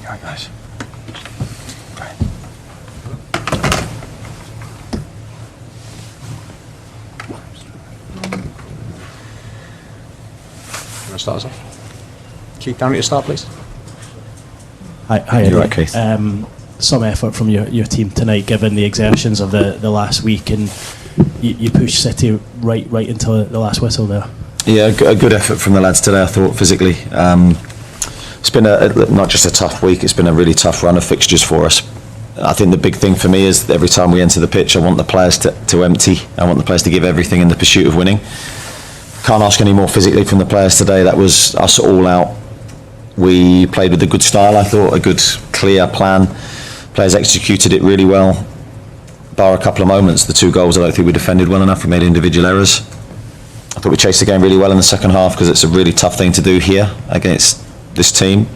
Right, guys. Right. You want to start us off? Keith, down at your start, please. Hi, You're right, Keith. Some effort from your team tonight, given the exertions of the last week, and you pushed City right into the last whistle there. Yeah, a good effort from the lads today, I thought, physically. It's been not just a tough week, it's been a really tough run of fixtures for us. I think the big thing for me is every time we enter the pitch, I want the players to empty. I want the players to give everything in the pursuit of winning. Can't ask any more physically from the players today. That was us all out. We played with a good style, I thought, a good, clear plan. Players executed it really well, bar a couple of moments. The 2 goals, I don't think we defended well enough. We made individual errors. I thought we chased the game really well in the second half because it's a really tough thing to do here against this team.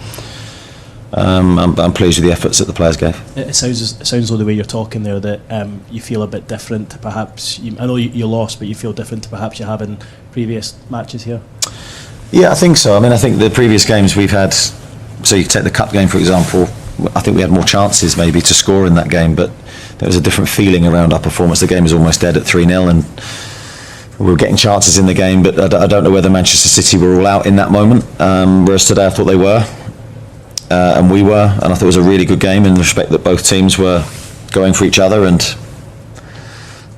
I'm pleased with the efforts that the players gave. It sounds like the way you're talking there that you feel a bit different to perhaps. I know you lost, but you feel different to perhaps you have in previous matches here. Yeah, I think so. I mean, I think the previous games we've had, so you take the cup game for example, I think we had more chances maybe to score in that game, but there was a different feeling around our performance. The game was almost dead at 3-0 and we were getting chances in the game, but I don't know whether Manchester City were all out in that moment, whereas today I thought they were, and we were, and I thought it was a really good game in the respect that both teams were going for each other, and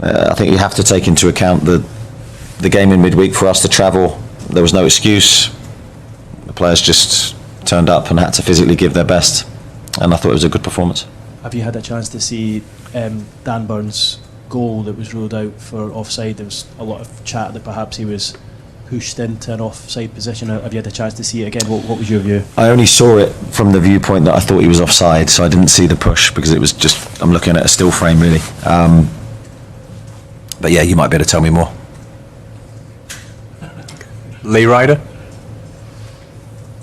I think you have to take into account the game in midweek for us to travel. There was no excuse. The players just turned up and had to physically give their best, and I thought it was a good performance. Have you had a chance to see Dan Burns' goal that was ruled out for offside? There was a lot of chat that perhaps he was pushed into an offside position. Have you had a chance to see it again? What was your view? I only saw it from the viewpoint that I thought he was offside, so I didn't see the push because it was just, I'm looking at a still frame really. But yeah, you might be able to tell me more. Lee Ryder?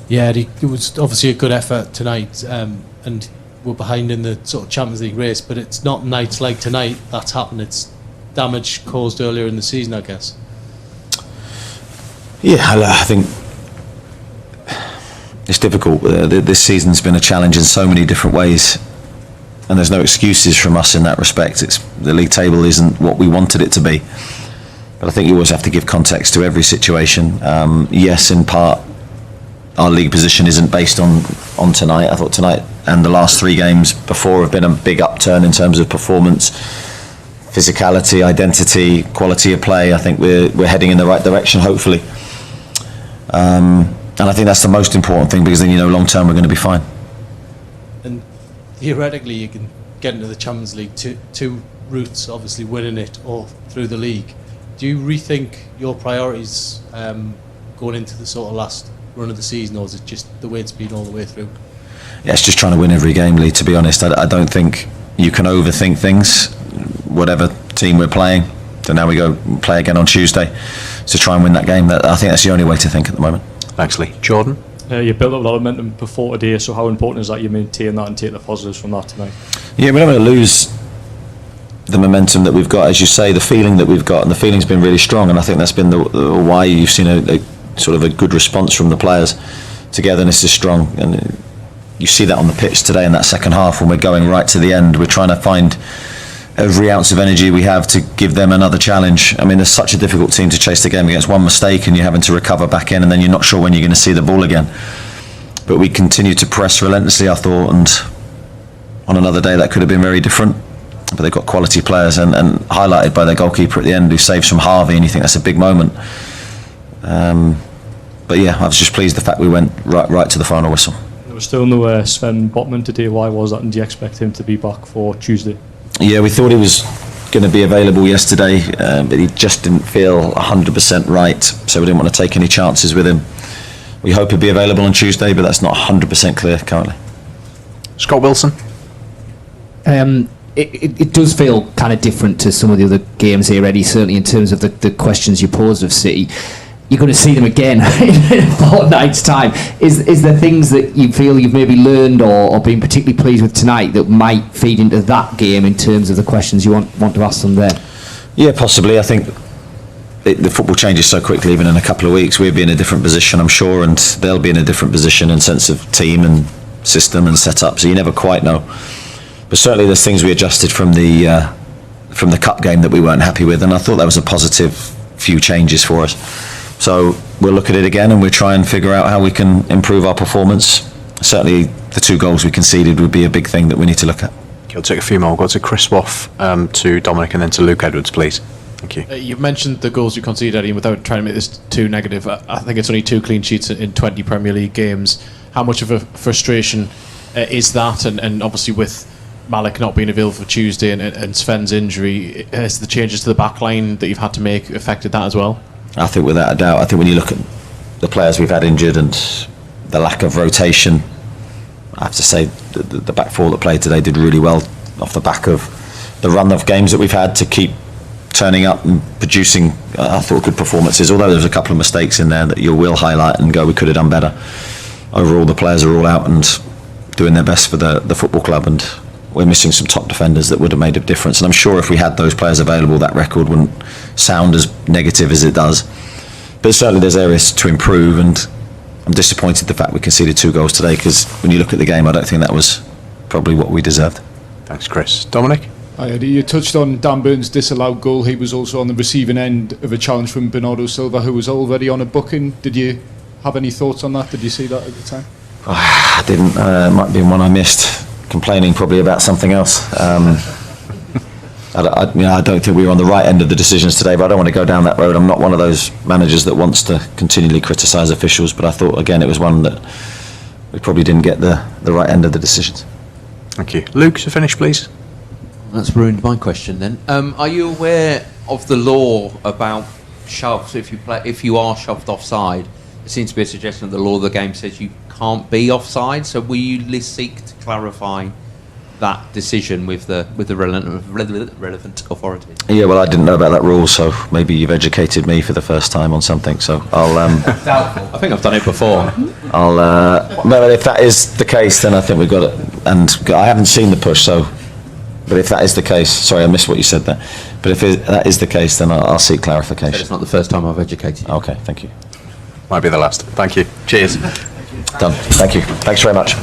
Yeah, it was obviously a good effort tonight, and we're behind in the sort of Champions League race, but it's not nights like tonight that's happened. It's damage caused earlier in the season, I guess. Yeah, I think it's difficult. This season's been a challenge in so many different ways, and there's no excuses from us in that respect. The league table isn't what we wanted it to be, but I think you always have to give context to every situation. Yes, in part, our league position isn't based on tonight. I thought tonight and the last 3 games before have been a big upturn in terms of performance, physicality, identity, quality of play. I think we're heading in the right direction, hopefully. And I think that's the most important thing, because then you know long term we're going to be fine. And theoretically you can get into the Champions League two routes, obviously winning it or through the league. Do you rethink your priorities going into the sort of last run of the season, or is it just the way it's been all the way through? Yeah, it's just trying to win every game, Lee, to be honest. I don't think you can overthink things. Whatever team we're playing, so now we go play again on Tuesday to try and win that game. I think that's the only way to think at the moment. Thanks, Lee. Jordan? You built up a lot of momentum before today, so how important is that you maintain that and take the positives from that tonight? Yeah, we're not going to lose the momentum that we've got, as you say, the feeling that we've got, and the feeling's been really strong, and I think that's been the why you've seen a sort of a good response from the players. Togetherness is strong, and you see that on the pitch today in that second half when we're going right to the end. We're trying to find every ounce of energy we have to give them another challenge. I mean, there's such a difficult team to chase the game against. One mistake and you're having to recover back in, and then you're not sure when you're going to see the ball again. But we continue to press relentlessly, I thought, and on another day that could have been very different. But they've got quality players, and highlighted by their goalkeeper at the end, who saves from Harvey, and you think that's a big moment. But yeah, I was just pleased the fact we went right to the final whistle. There was still no Sven Botman today. Why was that, and do you expect him to be back for Tuesday? Yeah, we thought he was going to be available yesterday, but he just didn't feel 100% right, so we didn't want to take any chances with him. We hope he'll be available on Tuesday, but that's not 100% clear currently. Scott Wilson? It does feel kind of different to some of the other games here, Eddie, certainly in terms of the questions you posed of City. You're going to see them again in a fortnight's time. Is there things that you feel you've maybe learned or been particularly pleased with tonight that might feed into that game in terms of the questions you want to ask them there? Yeah, possibly. I think the football changes so quickly. Even in a couple of weeks, we'll be in a different position, I'm sure, and they'll be in a different position in sense of team and system and set up, so you never quite know. But certainly there's things we adjusted from the cup game that we weren't happy with, and I thought that was a positive few changes for us. So we'll look at it again and we'll try and figure out how we can improve our performance. Certainly the 2 goals we conceded would be a big thing that we need to look at. Okay, I'll take a few more. We'll go to Chris Woff, to Dominic, and then to Luke Edwards, please. Thank you. You've mentioned the goals you conceded, Eddie, and without trying to make this too negative, I think it's only 2 clean sheets in 20 Premier League games. How much of a frustration is that? And obviously with Malik not being available for Tuesday and Sven's injury, has the changes to the back line that you've had to make affected that as well? I think without a doubt, I think when you look at the players we've had injured and the lack of rotation, I have to say the back four that played today did really well off the back of the run of games that we've had to keep turning up and producing, I thought, good performances, although there's a couple of mistakes in there that you will highlight and go, we could have done better. Overall, the players are all out and doing their best for the football club, and we're missing some top defenders that would have made a difference. And I'm sure if we had those players available, that record wouldn't sound as negative as it does. But certainly there's areas to improve, and I'm disappointed the fact we conceded 2 goals today, because when you look at the game, I don't think that was probably what we deserved. Thanks, Chris. Dominic? Hi, Eddie. You touched on Dan Burns' disallowed goal. He was also on the receiving end of a challenge from Bernardo Silva, who was already on a booking. Did you have any thoughts on that? Did you see that at the time? I didn't. It might have been one I missed. Complaining probably about something else. I don't think we were on the right end of the decisions today, but I don't want to go down that road. I'm not one of those managers that wants to continually criticise officials, but I thought, again, it was one that we probably didn't get the right end of the decisions. Thank you. Luke, to finish, please. That's ruined my question then. Are you aware of the law about shoves? If you are shoved offside, there seems to be a suggestion that the law of the game says you can't be offside. So will you seek to clarify that decision with the relevant authorities? Yeah, well, I didn't know about that rule, so maybe you've educated me for the first time on something. So I'll. Doubtful. I think I've done it before. Well, if that is the case, then I think we've got it. And I haven't seen the push, so. But if that is the case, sorry, I missed what you said there. But if that is the case, then I'll seek clarification. It's not the first time I've educated you. Okay, thank you. Might be the last. Thank you. Cheers. Done. Thank you. Thanks very much.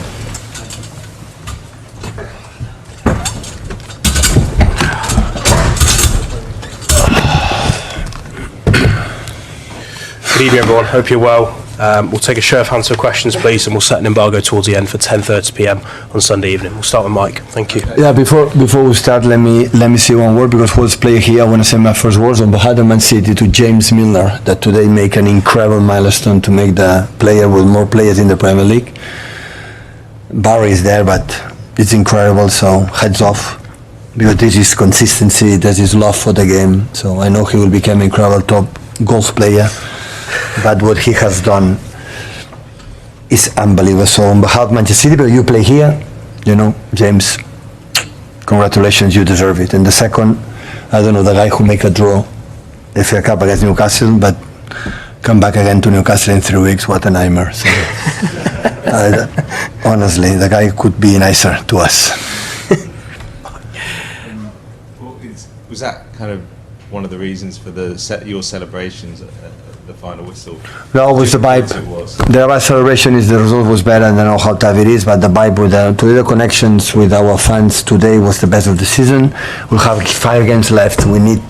Good evening, everyone. Hope you're well. We'll take a show of hands for questions, please, and we'll set an embargo towards the end for 10:30 p.m. on Sunday evening. We'll start with Mike. Thank you. Yeah, before we start, let me say one word, because what's played here, I want to say my first words on behalf of Man City to James Milner, that today make an incredible milestone to make the player with more players in the Premier League. Barry is there, but it's incredible, so heads off, because this is consistency, this is love for the game. So I know he will become an incredible top golf player, but what he has done is unbelievable. So on behalf of Manchester City, but you play here, James, congratulations, you deserve it. And the second, I don't know, the guy who make a draw FA Cup against Newcastle, but come back again to Newcastle in 3 weeks, what a nightmare. So, honestly, the guy could be nicer to us. Was that kind of one of the reasons for your celebrations at the final whistle? No, it was the vibe. The vibe celebration is the result was better, and I don't know how tough it is, but the vibe with today, the connections with our fans today was the best of the season. We'll have 5 games left. We need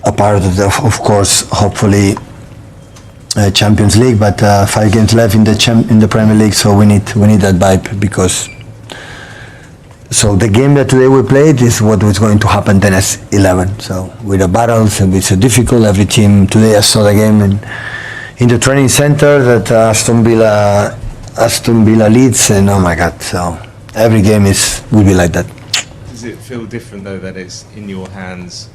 a part of course, hopefully Champions League, but 5 games left in the Premier League, so we need that vibe, because. So the game that today we played is what was going to happen then as 11. So with the battles, and it's difficult. Every team today, I saw the game in the training center that Aston Villa leads, and oh my God! So every game will be like that. Does it feel different though that it's in your hands?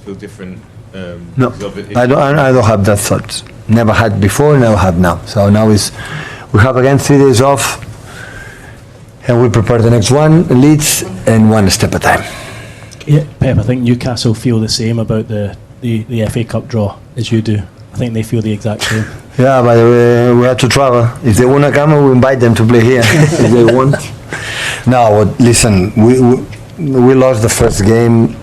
Feel different? No, I don't have that thought. Never had before, never have now. So now we have again 3 days off. And we prepare the next one, Leeds, and one step at a time. Yeah, Pep, I think Newcastle feel the same about the FA Cup draw as you do. I think they feel the exact same. Yeah, but we have to travel. If they want to come, we invite them to play here. If they want. No, listen, we lost the first game,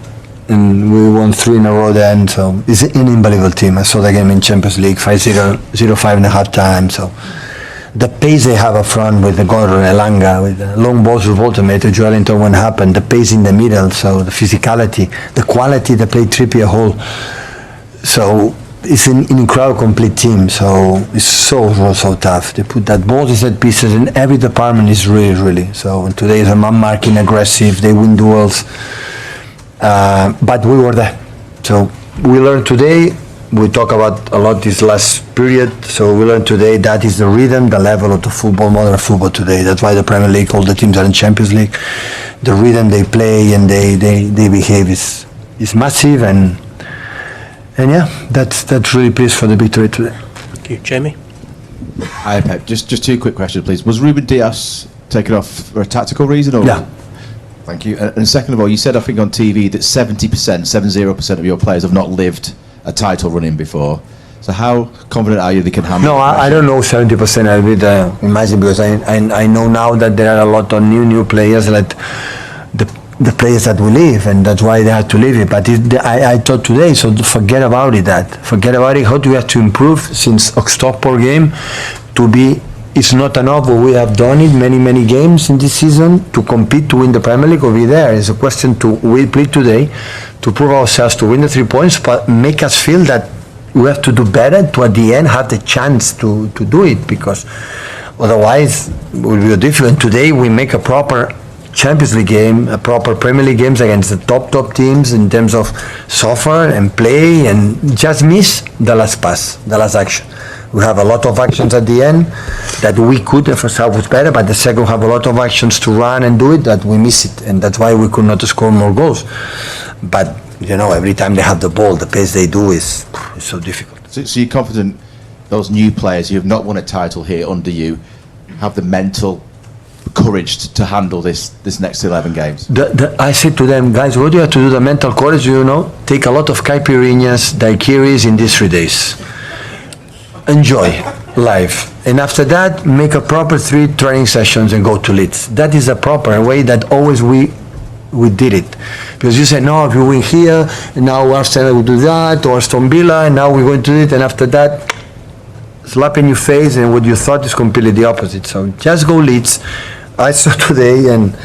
and we won 3 in a row then, so it's an unbelievable team. I saw the game in Champions League, 5-0, 0-5 in the half time, so the pace they have up front with the Gordon Elanga, with the long balls with Ultimate, with Joelinton when happened, the pace in the middle, so the physicality, the quality they play Trippier whole. So it's an incredible complete team, so it's so tough. They put that balls in set pieces in every department is really. So today is a man marking, aggressive, they win duels. But we were there. So we learned today, we talk about a lot this last period, so we learned today that is the rhythm, the level of the football, modern football today. That's why the Premier League, all the teams are in Champions League. The rhythm they play and they behave is massive, and yeah, that's really pleased for the victory today. Thank you. Jamie? Hi, Pep. Just two quick questions, please. Was Ruben Dias taken off for a tactical reason? Or? Yeah. Thank you. And second of all, you said, I think on TV, that 70% of your players have not lived a title run-in before. So how confident are you they can handle? No, I don't know 70%. I'll be imagine, because I know now that there are a lot of new players, like the players that will leave, and that's why they had to leave it. But I thought today, so forget about it. Forget about it. How do we have to improve since Stockport game to be? It's not enough, but we have done it many games in this season to compete to win the Premier League or be there. It's a question to we play today to prove ourselves to win the 3 points, but make us feel that we have to do better to at the end have the chance to do it, because otherwise it will be difficult. Today we make a proper Champions League game, a proper Premier League games against the top teams in terms of suffer and play, and just miss the last pass, the last action. We have a lot of actions at the end that we could, the first half was better, but the second have a lot of actions to run and do it that we miss it, and that's why we could not score more goals. But every time they have the ball, the pace they do is so difficult. So you're confident those new players who have not won a title here under you have the mental courage to handle this next 11 games? I said to them, guys, what do you have to do? The mental courage, take a lot of caipirinhas, daiquiris in these 3 days. Enjoy life, and after that make a proper 3 training sessions and go to Leeds. That is a proper way that always we did it, because you say no, if you win here and now Arsenal will do that, or Aston Villa, and now we're going to do it, and after that slap in your face, and what you thought is completely the opposite. So just go Leeds. I saw today, and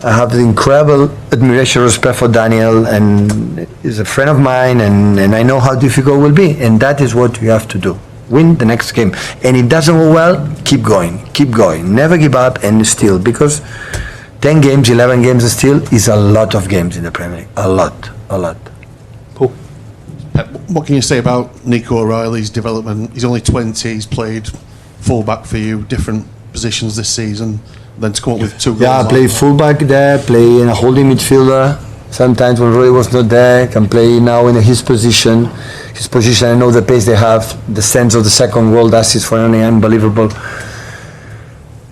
I have the incredible admiration, respect for Daniel, and he's a friend of mine, and I know how difficult it will be, and that is what you have to do. Win the next game, and it doesn't go well, keep going, never give up, and still, because 10 games, 11 games still is a lot of games in the Premier League, a lot. Paul? What can you say about Nico O'Reilly's development? He's only 20, he's played full-back for you, different positions this season, then to come up with 2 goals. Yeah, I play full-back there, play in a holding midfielder, sometimes when Roy was not there, can play now in his position. I know the pace they have, the sense of the second world assist for any unbelievable.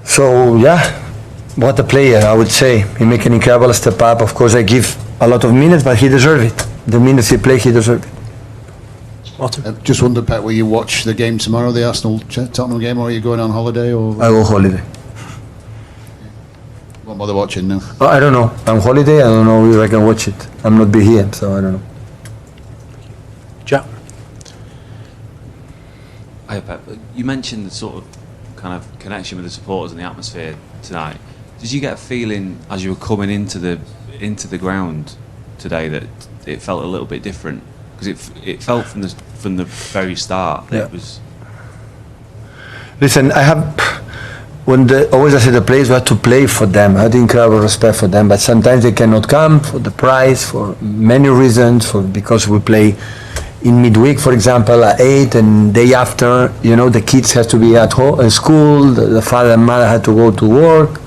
So yeah, what a player, I would say. He make an incredible step up. Of course, I give a lot of minutes, but he deserves it. The minutes he play, he deserves it. Martin? Just wondered, Pat, will you watch the game tomorrow, the Arsenal-Tottenham game, or are you going on holiday? Or I go holiday. Won't bother watching now? I don't know. I'm holiday. I don't know if I can watch it. I'm not be here, so I don't know. Jack? Hi, Pep. You mentioned the sort of kind of connection with the supporters and the atmosphere tonight. Did you get a feeling as you were coming into the ground today that it felt a little bit different? Because it felt from the very start that it was. Listen, I have. Always I say the players, we have to play for them. I have incredible respect for them, but sometimes they cannot come for the price, for many reasons, because we play in midweek, for example, at 8, and day after, the kids have to be at school, the father and mother had to go to work,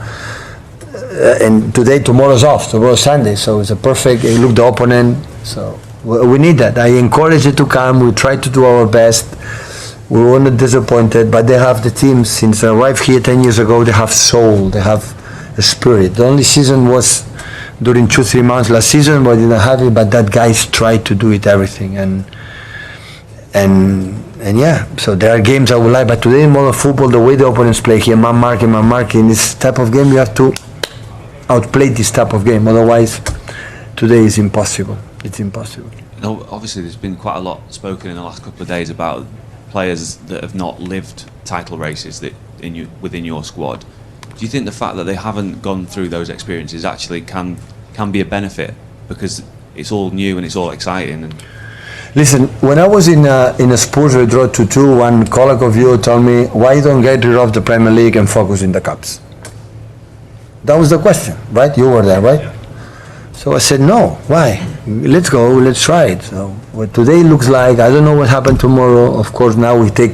and tomorrow's off, tomorrow's Sunday, so it's a perfect, look the opponent, so we need that. I encourage it to come, we try to do our best. We were not disappointed, but they have the team, since I arrived here 10 years ago, they have soul, they have a spirit. The only season was during 2-3 months last season, but I didn't have it, but that guys tried to do it everything, and yeah, so there are games I would like, but today in modern football, the way the opponents play here, man marking, this type of game, you have to outplay this type of game, otherwise today is impossible. It's impossible. No, obviously there's been quite a lot spoken in the last couple of days about players that have not lived title races, that within your squad. Do you think the fact that they haven't gone through those experiences actually can be a benefit, because it's all new and it's all exciting? And Listen, when I was in a Spurs we draw 2-2, one colleague of you told me, why don't get rid of the Premier League and focus in the Cups? That was the question, right? You were there, right? Yeah. So I said, no, why? Let's go, let's try it. So what today looks like, I don't know what happened tomorrow. Of course, now we take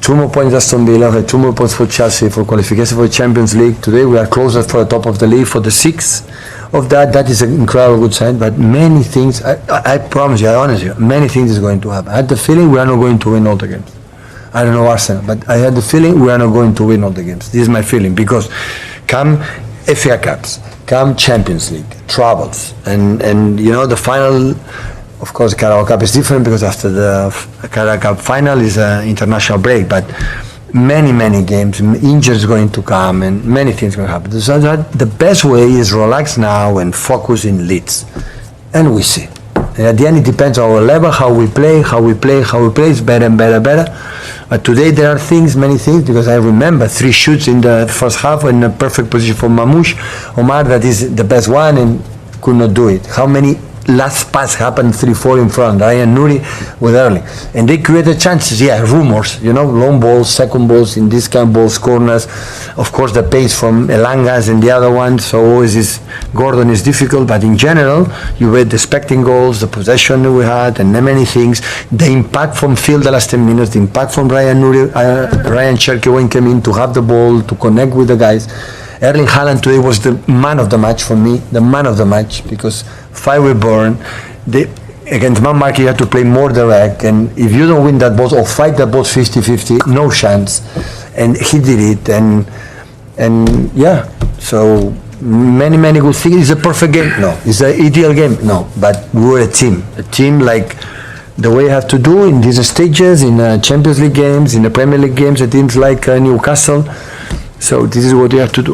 2 more points Aston Villa, 2 more points for Chelsea for qualification for the Champions League. Today we are closer for the top of the league for the 6th of that. That is an incredible good sign, but many things, I promise you, I honestly, many things is going to happen. I had the feeling we are not going to win all the games. I don't know Arsenal, but I had the feeling we are not going to win all the games. This is my feeling, because come FA Cups, come Champions League, troubles, and you know the final, of course the Carabao Cup is different because after the Carabao Cup final is an international break, but many games, injuries going to come and many things going to happen. So that the best way is relax now and focus in Leeds, and we see. And at the end it depends on our level, how we play, it's better and better. But today there are things, many things, because I remember 3 shoots in the first half in a perfect position for Omar, that is the best one, and could not do it. How many last pass happened 3-4 in front, Ryan Nuri with early, and they created chances. Rumors, long balls, second balls, in this kind of balls, corners, of course the pace from Elangas and the other ones. So always is Gordon is difficult, but in general you were expecting goals, the possession that we had, and many things, the impact from field the last 10 minutes, the impact from Ryan Nuri, Ryan Cherky when came in to have the ball, to connect with the guys. Erling Haaland today was the man of the match for me, because 5 were born. Against Man Market you have to play more direct, and if you don't win that ball or fight that ball 50-50, no chance. And he did it, and yeah, so many good things. It's a perfect game? No. It's an ideal game? No. But we're a team like the way you have to do in these stages, in Champions League games, in the Premier League games, teams like Newcastle. So this is what you have to do.